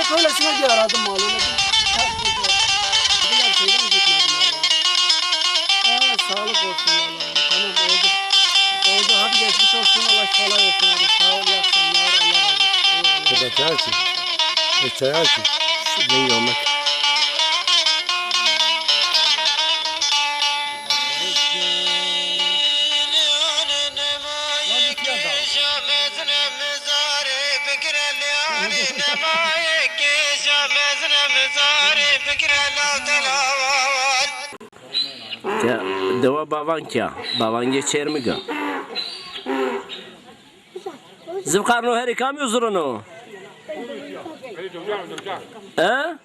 Hep öylesine diye aradım malını. Diğer şeyden gitmedim valla. Evet sağlık olsun valla. Tamam oldu. Oldu hadi geçmiş olsun. Allah şifalar versin abi. Sağ ol iyi akşamlar. Allah razı olsun. Bu da çay ki. Çay ki. Ne yemek? Deva baban kya? Baban geçer mi ga? Zıvkarno her ikam yuzurunu. Ha?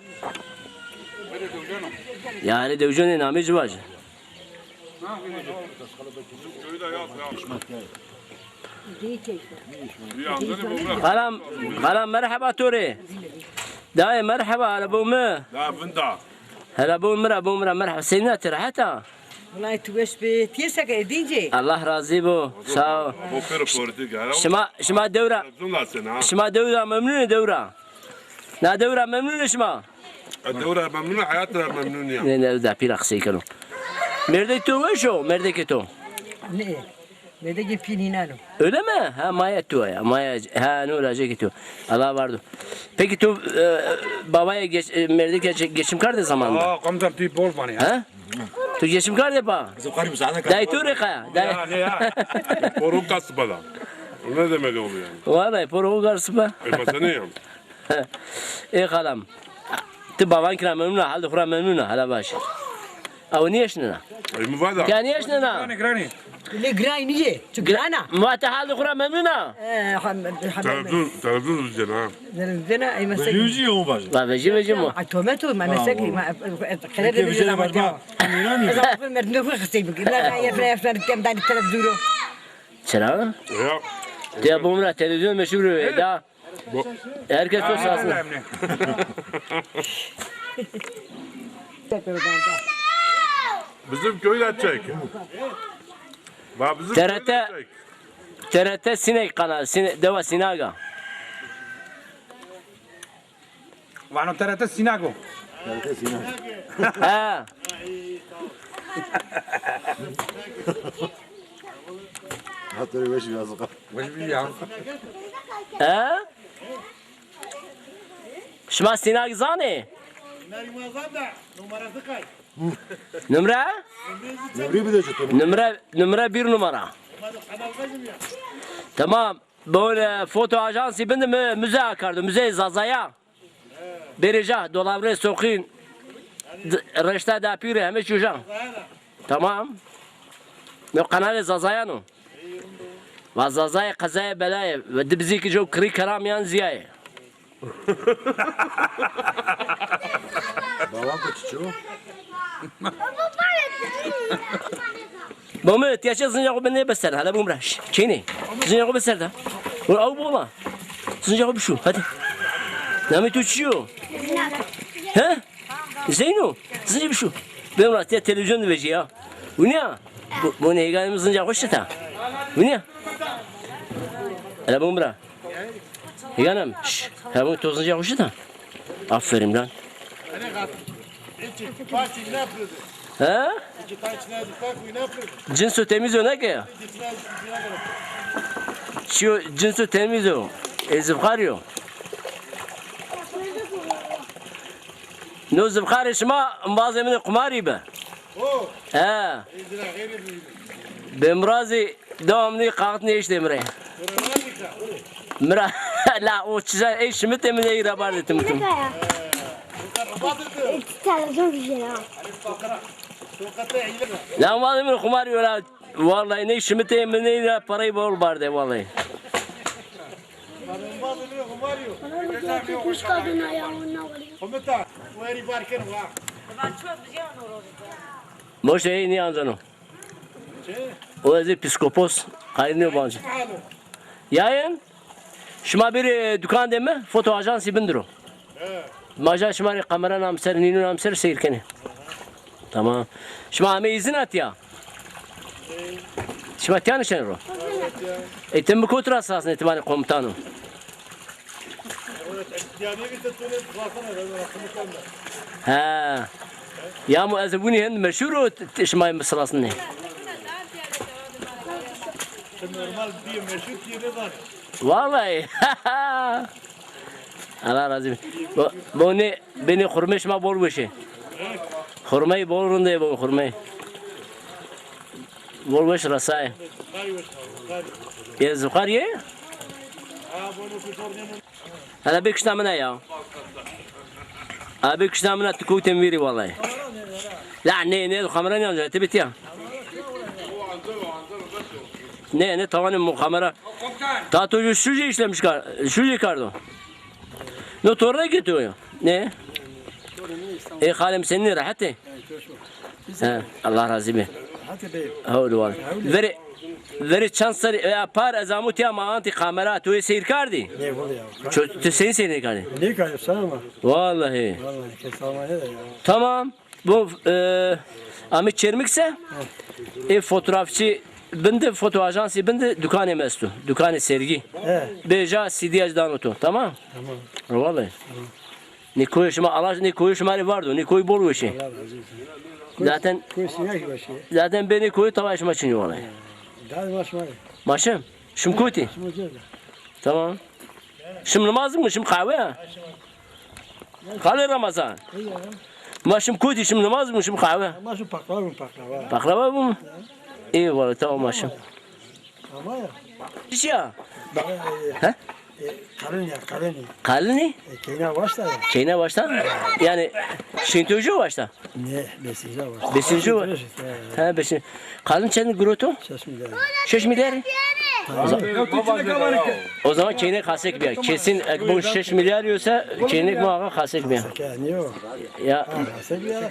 Yani devcunun namı civacı. Kalam merhaba Turi. Dayı merhaba ala bu mu? لا بندا Hala bu mera merhaba. Seninle rahata. والله توش بتيرسك ديجي Allah razı bu. Sağ ol. ابو فير بورتيغال Şma devra. زولا سنه Şma devra memnun devra. Na devra memnun şma. الدوره ممنوع حياتنا ممنون يعني Ne ne da pira xeykanım. Merde tu ve şu merde ki tu. نه بدك فينينانو Öyle mi? Ha maya tu ya. Maya ha ne olacak ki tu. Allah vardı. Peki tu babaya merde geçim kardı zamanında. اه قمدر تي بول فاني Ha? Tu geçim kardı ba. زقاري مساعدك Dayı tu reka. Dayı. بوروكاس بلا ne demek oluyor yani? Vallahi poru garsı ba. Mesela ne yani? ايه خلام تبا بانكنا ممنوع هل دخرا ممنوع هلا باش او نيشنا Ay mübada. كان يشنا جراني اللي جراي نيجي تجرانا ما تحال دخرا ممنوع Televizyon üzerine ha. زنا اي مسك يجي هو باش ما بيجي بيجي مو توماتو ما مسك ما خلال بيجي ما برضه اذا في المردنوخ خسيبك لا يفرق يفرق كم داني 3 يورو شرا Ya. يا بومرا تلفزيون مشهور دا herkes o sahasında. Bizim köyler çek. Bak bizim TRT köyler çek. TRT sinek kanalı deva sinaga. وانا ترى تسيناكو Ha. حتى لو ايش يا صغار وش بيها Ha? شما سيناك زاني نمرة نبري بده شتو نمرة bir numara. Tamam. Böyle foto ajansı ben de müze akardı. Müze Zaza'ya. Bereceğim. Dolabı sokayım. Reşte de yapıyor. Hemen çocuk. Tamam. Ne kanalı Zaza'ya no. Ve Zaza'ya kazaya belaya. Ve de bizi ki çok kri karamayan ziyaya. بابا كتشو Mehmet yaşa zıncağı ben ne beser? Hala bu mraş. Çeyne. Zıncağı beser de. Bu av bola. Zıncağı bir şu. Hadi. Nami uçuyor. He? Zeyno. Zıncağı bir şu. Ben mraş ya televizyon veci ya. Bu ne ya? Bu ne gayet zıncağı hoş ta. Bu ne? Hala bu mraş. Yanım. Ha bu tozuncağı hoş ta. Aferin lan. Ha? Cinsu temiz o ne ki? Şu cinsu temiz o. Zıbkarıyor. No zıbkar işma bazı emine kumari be. Ha. Bemrazi devamlı kalktı işte emre. Mra la o çizer eş mi temine irabar dedim. Televizyon güzel ha. La bazı emine kumari yola. Vallahi ne işimi temine parayı bol barde vallahi. Kuş kadın ayağına vuruyor. Moş iyi niye ancanı? O ezi psikopos. Hayır ne bancı? Yayın. Şuma bir dükkan değil mi? Foto ajansı bindir o. Maja şuma kamera namser, nino namser seyirkeni. Tamam. Şuma ame izin at ya. Şuma tiyan işen o. Etim bu kotra asasın etibari komutanım. ها يا مؤذبوني هند مشهور تشماي مصلصني والله الله رازي بني خرمش ما بول وشه خرمي بول رنده بول خرمي بول وش رساي يا زقاريه هلا بك شتامنا يا ابيك شتامنا تكو تنويري والله لا نه الخمراني يا تبت يا ne tavanın kamera tatucu şucu işlemiş şucu kardo no torna gidiyor ne halim senin rahatı Allah razı olsun hadi var veri chansar ya par azamut ya maanti kamera tu seyir kardi Ne oldu ya? tu seyir kardi Ne kadar sana mı? vallahi Vallahi kesamane de ya. tamam bu Ahmet Çermikse fotoğrafçı bende foto ajansı bende dükkanı mestu dükkanı sergi beja CD'aj danotu tamam vallahi ne koyuşma Allah ne koyuşma vardı ne koy bol işi zaten zaten beni koyu tavaşma için vallahi maşım şimdi kuti tamam şimdi namaz mı şimdi kahve Ramazan maşım kuti şimdi namaz mı şimdi kahve Maşım paklava. baklava mı eyvallah tamam maşım Ama ya. iş ya Kalın. kalını Keyna başla ya. Keyne başta yani şintoju başta Ne? Besiyle başla. besinci var ha besin kalın çenin groto 6 milyar o zaman keyne kasek bir kesin bu 6 milyar yiyorsa keyne muhakkak kasek bir Niye o? ya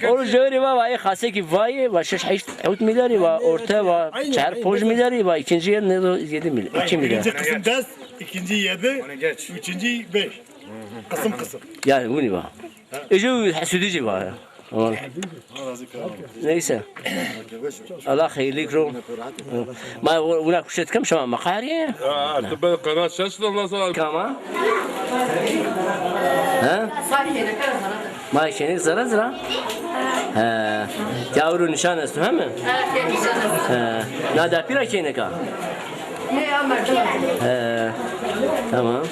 o jori var kasek vay ve 6 milyar var orta var 4 milyar var ikinci yer ne 7 milyar 2 milyar Birinci kısım ders, ikinci 7, üçüncü 5. Kısım. yani bu ne var Ece hasudici var neyse Allah hayırlı krom ma ولا كشت كم شو مقاريه تبقى قناة شاشة الله صار كما ها ما شيء زرا ها ياورو نشان است هم ها نادا بيرا كينكا ها tamam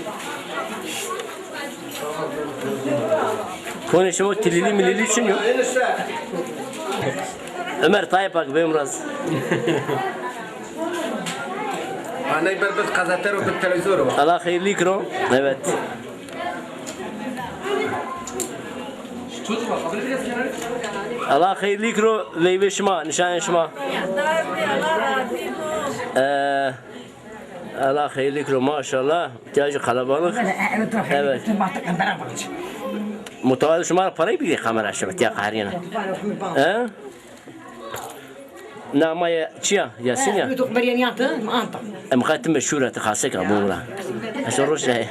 konuşma tilili milili için yok. Ömer Tayyip bak benim raz. Ana berbet gazeter ve televizyon. Allah hayırlı ikram. Evet. Allah hayırlı ikram ve şma nişan şma. Allah hayırlı ikram maşallah. İhtiyacı kalabalık. Evet. متواضع شما پرای بیلی خمر اشرت یا قهرینا نه ما چیا یاسین یا تو خبرين يا انت مقاتم مشهوره تخاصك ابو ولا اشو روش هي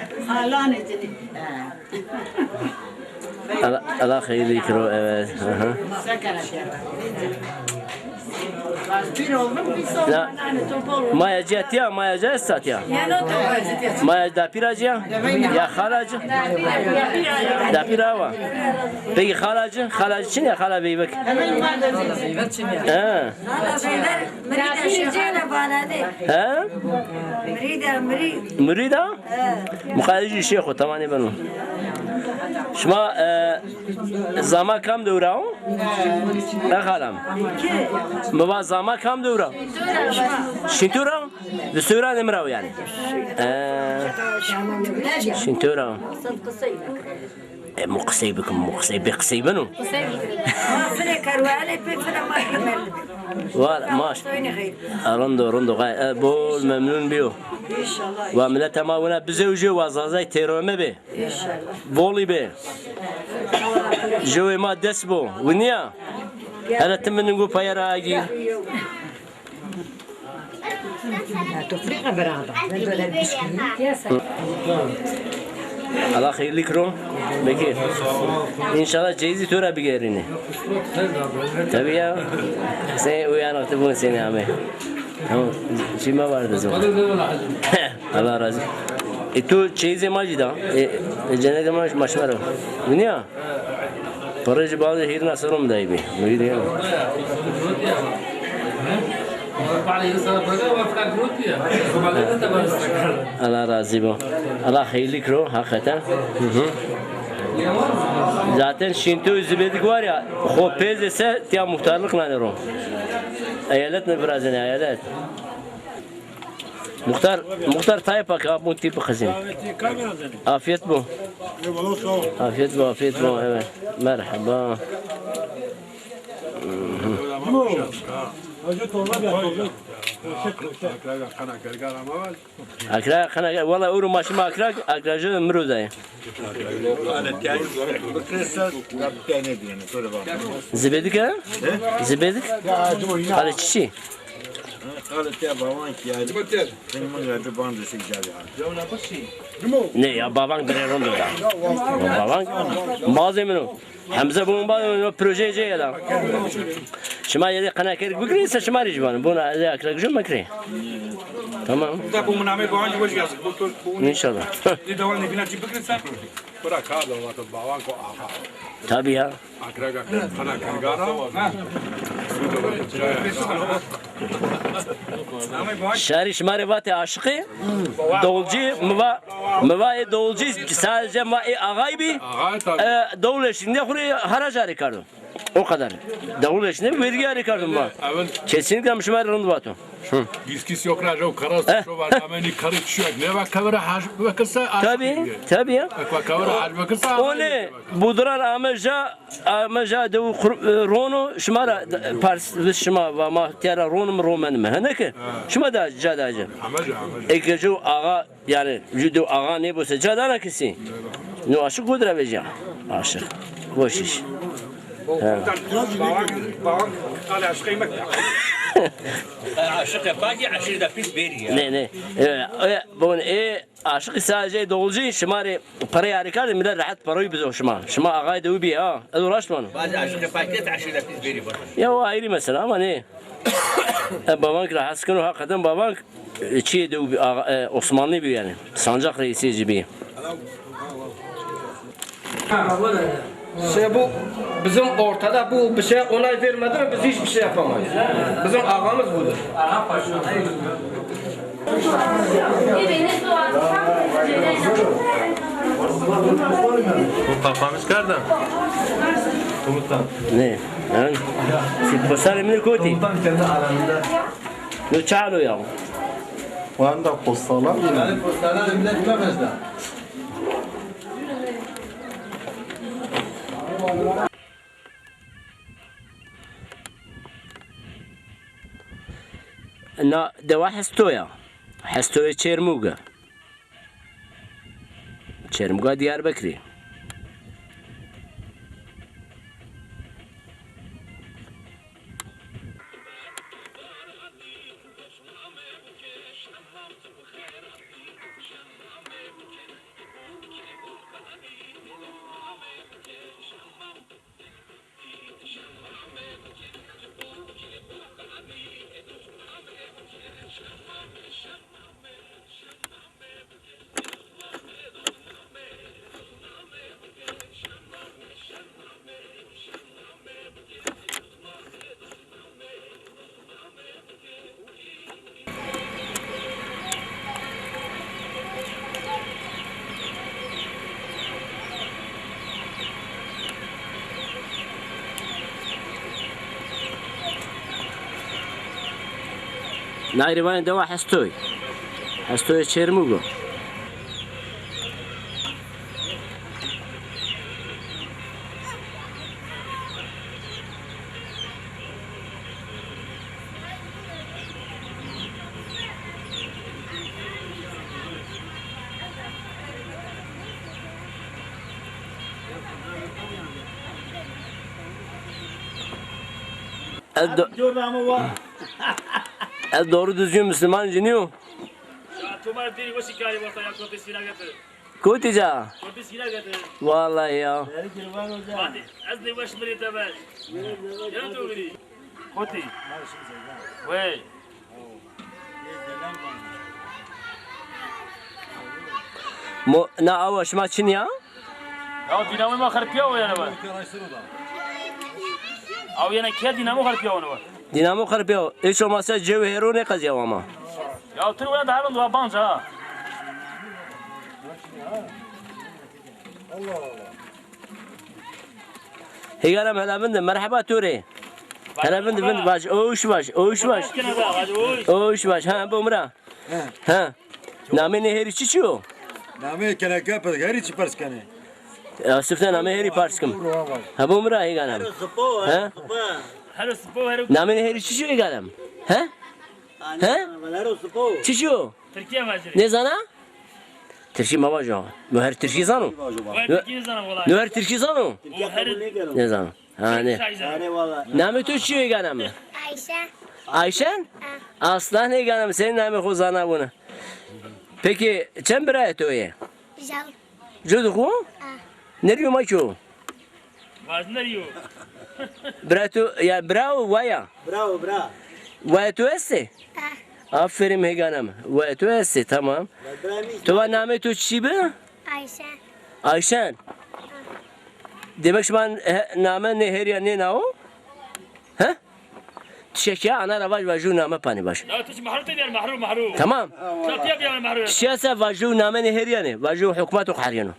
الله خير يكرو لا ما يجيت يا ما يجي ساتيا ما يدا بيراجيا يا خارج دا بيراوا بيجي خارج شنو يا خالا بيبك مريدة مخالج الشيخ تمانية بنو شما زمان كم دورة لا خالم ما زمان كم دورة شنتورة بسورة نمرة يعني شنتورة مقصيبكم بقصيبنو ولا ماش رندو غاي بول ممنون بيو ومن تماونا بزوجي وزازاي تيرومه به بولي به جوي ما دسبو ونيا هلا تمنغو بايراجي تفرقة برادة الله خير لك روم بكير ان شاء الله جايزي تورا بيجريني تبي يا سي ويانا تبون سيني عمي شي ما بعرف الله راضي تو چیزی ماجی دا جنگ ماش مشمره دنیا پرج باز هیر نصرم دایی بی میدونی الله راضی با الله خیلی کرو حقیقتا zaten şimdi zibedi var ya Hopez ise diye muhtarlık ne eyalet mi biraz ne eyalet muhtar Tayyip Akab bu tipi kızın afiyet bu afiyet bu evet merhaba akra kana valla uru maşıma akracı mruzay Zibedik ha? Zibedik? Hadi çiçi. Ne ya baban bir yeron da. Baban malzemeni. Hamza bunun bazı projeci ya da. Şuma yedi kanaker bugünse şuma ricvan. Bunu akrakcı makri. Tamam. Bu muname bu hangi hoş gelsin? İnşallah. Bir de onu bina çıkırsa. Bırak hadi o baban ko aha. Tabii ya. Akraga kana kangara. Şehri şmari vate aşıkı. Dolcu mva dolcu sadece mva ağaybi. Devlet şimdi kuru haraç arıkardım. O kadar. Devlet şimdi vergi arıkardım ben. Kesinlikle müşmari rındıvatı. Giskis yok rajo karas şu var ameni karık şu ne bak kavra haş bakırsa tabii ya. bak kavra haş bakırsa O ne? Buduran amaja de rono şmara pars şma ve mahtiyara ronum romanım. Hani ki? Şma da cadacı. amaja Ekeci ağa yani judo ağa ne bu secadana kisi. Ne aşık kudra veja. Aşık. Boş iş. Baban hala aşkı yemek. Aşık yapaki aşırı da pis veriyor. Ne. Bugün aşık sadece dolcu şmari parayı harikar millet rahat parayı bize şma. Şma ağa da ubi ha. Uğraşma. Bazı aşık yapaki aşırı da pis veriyor. Ya o ayrı mesele ama ne? Babank rahat konu hakikaten babank çiğ de ubi Osmanlı bir yani. Sancak reisi gibi. Bu bizim ortada bu bir şey onay vermedi mi biz hiçbir şey yapamayız. Bizim ağamız budur. Bu papamız karda. Komutan. Ne? Yani siz basar emir koti. Komutan kendi alanında. Ne çağırıyor ya? Vanda postala. Yani postana da millet bilemez de. Na deva hestoya. Hestoya Çermuga. Çermuga Diyarbakır. Nayrivan deva hestoy. Hestoya Çermuga. Doğru düzgün Müslüman ciniyor. Kutica. Vallahi ya. Na avaş ma çin ya? Ya dinamo ma kharpiya o yana var. Av yana kiya dinamo kharpiya ona var. Dinamo kharpiya. Hiç olmazsa cevhero ne kazıyor ama. Ya tır ona da halın dua banca. Higaram hela bindi merhaba turi. Hela bindi baş oş baş. Oş baş ha bu umra. Ha. Name ne heri çiçiyor. Name kenaka pas gari çi pars kane. Sifte name heri parskım. Ha bu umra higaram. Ha? Hello spo hello. Name ne heri çiçiyor higaram. Ha? Ha? Çiçiyor. Türkiye vajiri. Ne zana? Türkiye mi var ya? Müher Türkiye zanı. Türkiye zana valla. Müher Türkiye zanı. O her Ne zanı? Ha ne? Name Türkiye higaram. Ayşe. Ayşen? Aslan higaram senin name huzana bunu. Peki çem bir ayet oye? Güzel. Jodu ku? Nereye maço? vajner yo. Bravo ya bravo vaya. Bravo. Vaya tu esse? Aferin higanam. Vaya tu esse tamam. Tu name tu çibi? Ayşe. Ayşen. Demek şu an name ne her ya ne na o? Ha? Şeker ana ravaş vaju name pani baş. Ya tuş mahrum tediyar mahrum. Tamam. Şapiya bir mahrum. Şiyasa vaju name ne her ya ne? Vaju hükümet o haryano.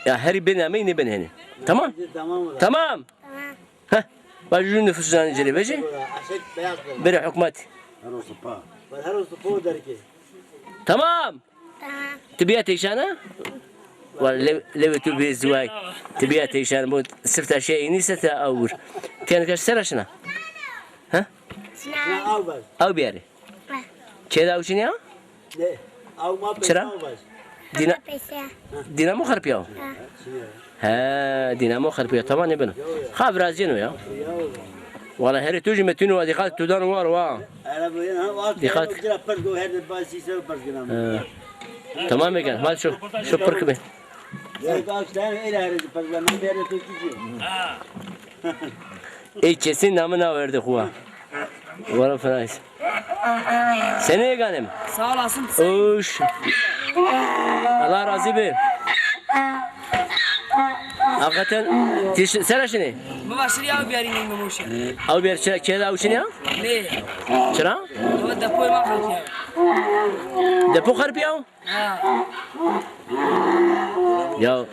Ya her bir name ne ben hani. Tamam. Tamam. Ha. Vaju nüfusundan celi beji. Bir hükümet. Tamam. تبيها تيشانا ولا لو تبي زواج تبيها تيشانا بود صرت شيء نيسة أور كان كسرشنا ها أو بياري كذا أو شنو شرا دينا مو خربيو ها دينا مو خربيو طبعا ابن خاف رازينو يا والله هري توجي متينو ودي قالت تدان وار وا دي قالت tamam Egan, hadi şu pırkı kesin namına verdi huwa. Valla fenayız. Seni Egan'ım. Sağ olasın. Oş. Allah razı be. Hakikaten sen şunu. Babashir ya bir yerin mi moşa? Abi bir şey keda uçun ya? Ne? Çıra? O da koy ma kharpiya. Depo kharpiya? Ha. Ya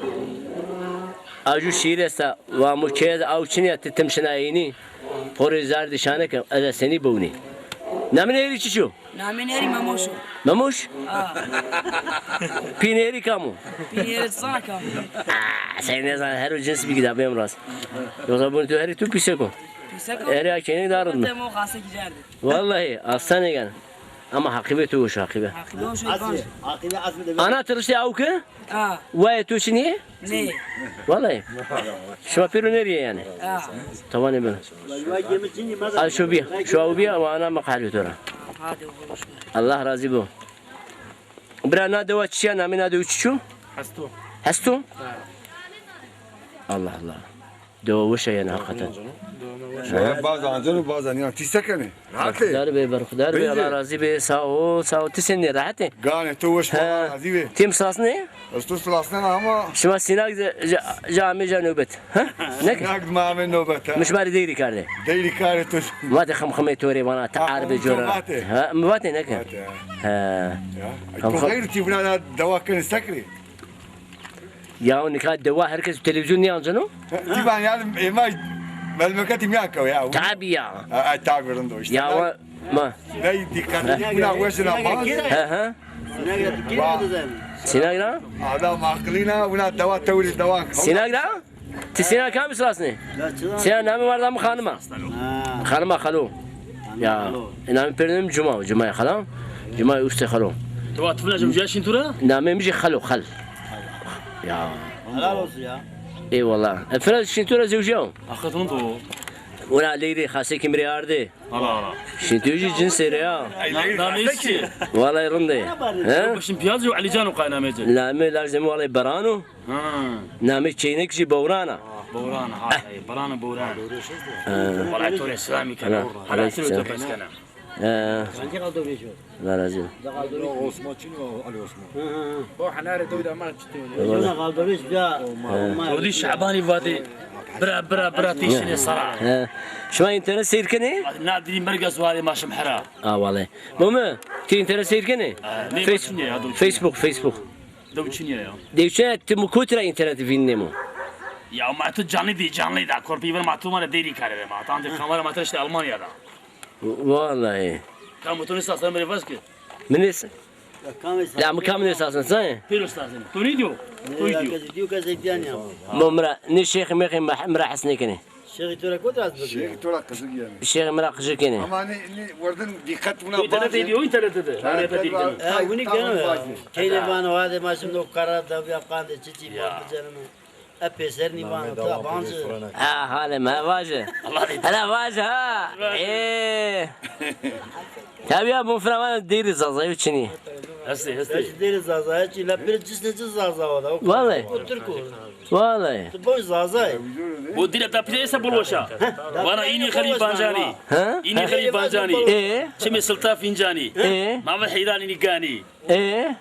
Aju şiiresa ve mukez avçın ya temşinayini porizar dişane ki ada seni buni. Namin eri çiçu? Namin eri mamoşu. Mamuş? Pineri kamu? Pineri sana kamu. Sen ne zaman her cins bir kitabı emraz. Yoksa bunu her tu piseko. Piseko? Eri akeni darın. Demo kase giderdi. Vallahi aslan egan. Ama hakibe tu şu hakibe. Hakibe Ana tırışı avke? Ha. Ve tu şini? Ne? Vallahi. Şu apiru nereye yani? Ha. Tamam ben. Al şu bir. Şu abiya ve ana makalu tura. Hadi oğlum. Allah razı bu. Brana deva çiğ namina de uçuşu? Hasto. Hasto? Allah Allah. Deva vuşa yani hakikaten. Bazen canım bazen ya tisakane. Rahat et. Dar be barkudar be Allah razı be sağ ol sen ne rahat et. Gane tu hoş razı be. Tim sırası ne? Ustus lasnen ama. Şuma sinak cami canubet. Ha? Ne? Nagd ma men nobet. مش باري ديري كارده Deyli kare tu. ما تخمخمي توري وانا تعرف جورا ها مباتي نك ها Tu غير تبنا دواء sakri. يا نكاد دواء هركز التلفزيون يانزنو Tiban yani ema melmekati miyaka ya. تعبي يا Tabirin do işte. يا ما Ne dikkat buna vesina baz. ها ها سيناغرا Adam aklına buna dava tevri dava. سيناغرا تسينا كام سلاسني سينا نامي واردام خانما خانما خلو يا نامي برنم جمعة خلام جمعة أوست خلو Tu atfına jumjashin tura? نامي مجي خل يا Helal olsun ya. اي والله الفرد شنتورا زوجيهم Hakikaten tu. ولا ليري خاصة كمري عردي Allah. شنتوجي جنسي يا Namisi. والله يرندي ها Başım piyaz yok Ali Canu kayna mece. نامي لازم والله برانو Ha. نامي تشينك جي بورانا Boran ha. Barana boran. Vallahi tore İslami kana. على Hala sürü السلام. topes kana. Allah razı olsun. Osman Çin ve Ali Osman. Bu hanare doyda ma çıtıyor. ودي شعباني فادي برا تيشني صراحة شو انترنت سير كني؟ نادري مرقز وهذه ماشي محرا والله ماما تي انترنت سير كني؟ فيسبوك دوتشني يا ديوشات تم كترة انترنت في النمو يا ما تجاني دي جاني دا كوربي ما تو ما ديري كاره ما تاني خمارة ما ترشت ألمانيا دا والله كم تونس أصلا مري فاسك من اس لا مكمل اساسا صحيح بيروس تازن تونيديو ممرا نشيخ مخي مرا حسني كني Şeyh Tora kızı yani. الشيخ مرا قجر كني Ama ne vardın dikkat buna İnternet ediyor internet dedi. Hani yapayım dedim. bunu gene Keylevan o hadi maşım da karada bir yapan da çiçi bu canım. Epeser nivan da bancı. هلا ما واجه هلا واجه ها ايه تابع يا ابو فلان دير زازا يوتشني Hasti. Hiç deriz zaza hiç ila bir cisneci zaza o da. Vallahi. Oturku. والله Bu zaza. Bu dile da piyasa buluşa. Bana ini khali banjani. ها İni khali banjani. ايه Şimdi sultan fincani. ايه Mama hidan ini gani. ايه